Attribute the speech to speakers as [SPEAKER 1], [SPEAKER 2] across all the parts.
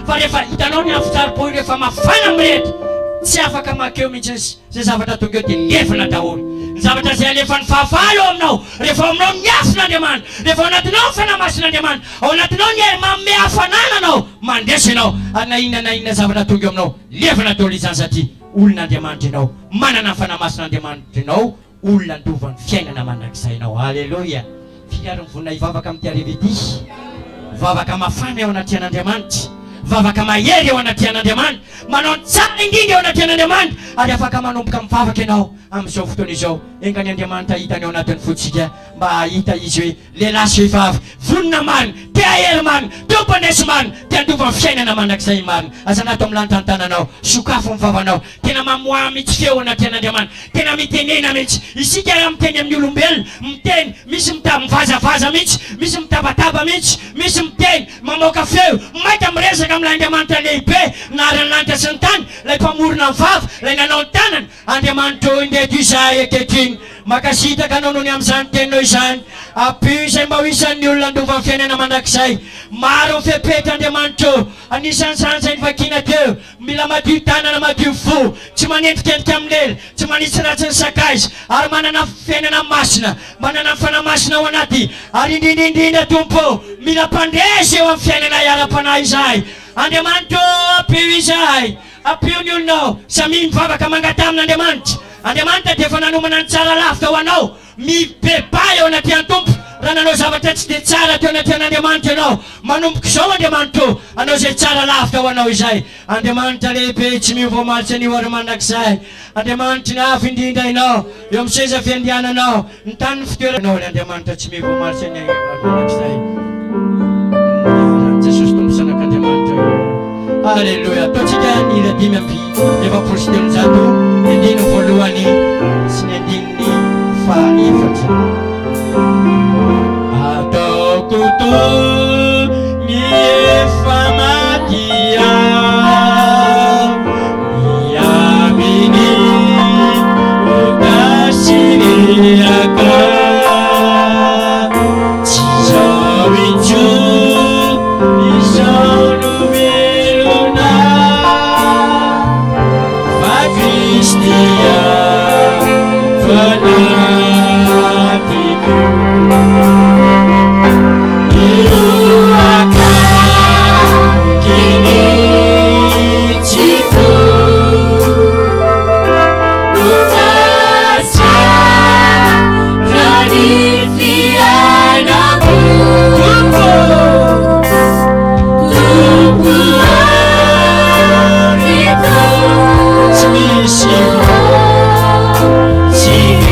[SPEAKER 1] fa rehefa hitanao ny afitsaripoi rehefa mafana mirehitra tsy afaka makeo mihitsy zay zavatra tonga eo dia lefina daholo ny zavatra zay alefa ny fahavalo ao aminao rehefa aminao ny afin'Andriamanitra rehefa ao anatinao ny fanamasin'Andriamanitra ao anatinao ny manome hafanananao mandesa ianao ary na inona zavatra tonga eo aminao lefina daholo izany satria olon'Andriamanitra ianao manana ny fanamasin'Andriamanitra ianao olona ndovan'ny fiainana mandrakizay ianao. Halleluia. Fiara mivonina hivavaka amin'ny tiarevedy vavaka mafana eo anaty an'Andriamanitra vavaka mahery eo anaty an'Andriamanitra manao ny tsara indrindra eo anaty an'Andriamanitra ary afaka manomboka mivavaka ianao amin'izao fotoana izao engany Andriamanitra hitany eo anatin'ny fotsika mba hahita izy hoe lehilahy sy vehivavy vonona marina te ahery marina te hampandeso marina te handova ny fiainana mandrakizay marina azanato amin'ny lanitra ny tananao sokafo ny vavanao tena mamoa mihitsy feo anaty an'Andriamanitra tena mitenena mihitsy isika raha miteny amin'ny olombelona miteny misy mivazavaza mihitsy misy mitabataba mihitsy misy miteny mamoaka feo maika miresaka amin'Andriamanitra lehibe narany lanitra sy ny tany lay mpamorona ny vava lay nanao ny tanana Andriamanitra indeto izay akehitriny makasitaka anao noho ny amin'izany teninao izany apio izay mba ho isan'ny olona andova ny fiainana mandrakizay maro ny fepetra Andriamanitra anisan'ny zany zay nivakina teo mila madio tanana madio fo tsy manentikentika amin'ny lela tsy manitsy ratsy ny sakaizy ary manana fiainana masina manana fanamasina ao anaty ary indrindrindrindra tompo mila mpandresy eo amin'ny fiainana iara-panahy izay Andriamanitra apio izay apio ny olonao samy mivavaka mangata amin'Andriamanitra Andriamanitra dia efa nanomana ny tsara lavitra ho anao mibeba eo anaty an-tompo raha nanao zavatra tsy dia tsara teo anaty an'Andriamanitra ianao manomboka izao Andriamanitra anao zay tsara lavitra ho anao izay Andriamanitra lehibe tsy mivoamalitsy an'io ary mandrakizay Andriamanitra ny avy indrindra ianao eo amin'ny seza fiandiananao ny tany ny fitoeranao Andriamanitra tsy mivoamalitsy any ary mandrakizay Jesosy tompo sanak'Andriamanitra. Halleluia. Ataontsika ny hira 5:7 andininy voalohany sy ny andininy fahaefatra. Ataoko toy ny efa madia miaminy okasiriaka tsy zao intsony izao novelona fa Kristia fanatiko iroaka kinitsiko utasa ranifianako Sisi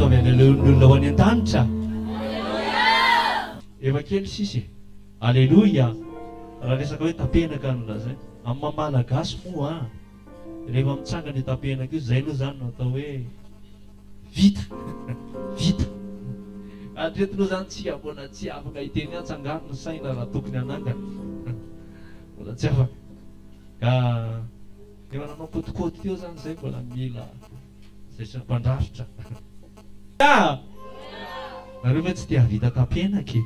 [SPEAKER 1] ataovy aleluia ho any an-tanitra. Efa kely sisy. Aleluia. Raha resaka hoe tapenaka no lazay amin'ny mamalagasy moa rehefa mitsanga ny tapenaka io zay aloha zany no atao hoe vita vita. Andretino zany tsika mbola tsy afaka hiteny atsangano ny saina raha tokony anangana mbola tsy afaka ka efa nanao kotikoti teo zany zay mbola mila zay sy mpandrafitra. Nareo ve tsy tia vita tapenaka e?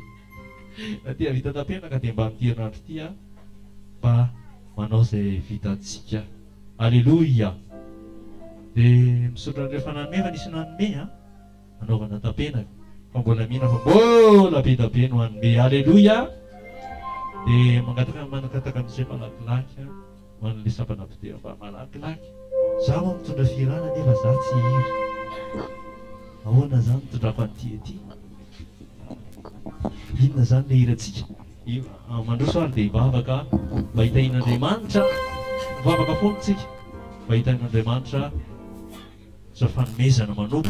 [SPEAKER 1] Na tia vita tapenaka dia mba amin'ity herinandro ity mba manao zay vitantsika. Aleluia. Dia misaotra an'ireo fa nanome fa nisy nanome anaovana tapenaka fa mbola mihina fa mbola be tape no hanome. Aleluia. Dia mangataka amin'izay malakilaky ho an'ilay sampanampitera mba malakilaky. Zaho mitondra firana nefa za tsy hiry. Ahoana zany mitondrako an'ity ety? Inona zany le hirantsika? Mandroso ary dia hivavaka mba hitahin'Andriamanitra. Mivavaka foana tsika mba hitahin'Andriamanitra sa fanomezana manompo.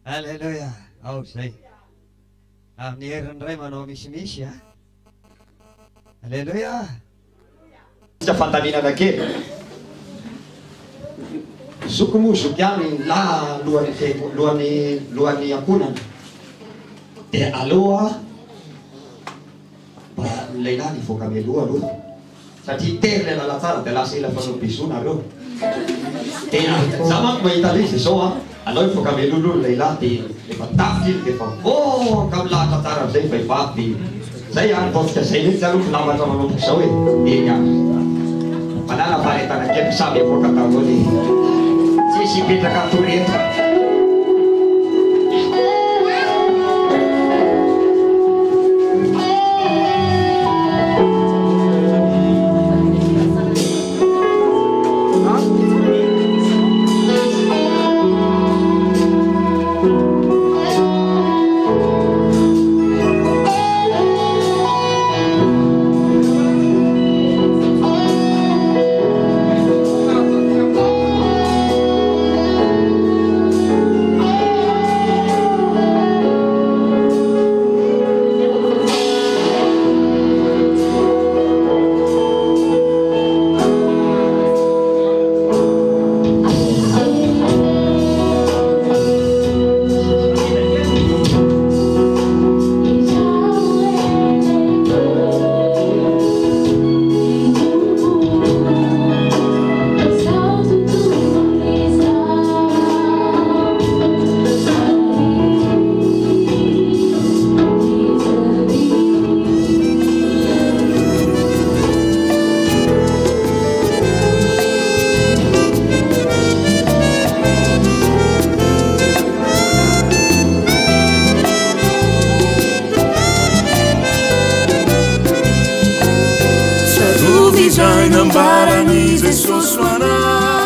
[SPEAKER 2] Haleluya. Ao zay. Amin'ny herin'ny ray manao misimisy a. Haleluya.
[SPEAKER 3] Isa fandalinana kely. Sokomosoky any la lohan'ny ankonana. Dia aloha lehilahy nivoaka mialoha aloha. Satria tery le lala tsara dia lasa ela fanompisona reo. Dia za manko mahita izy izao a. Alao nivoaka mialoha lehilahy dia efa tafika izy dia efa voaka milahatra tsara amin'izay vehivavy. Zay any taontsika zay mihitsy aloha filamatra manomboka izao hoe eny a. Manana faharetana kely samy avoaka daholo. Tsisy hipetraka toreta.
[SPEAKER 4] Nambarani Jesús suana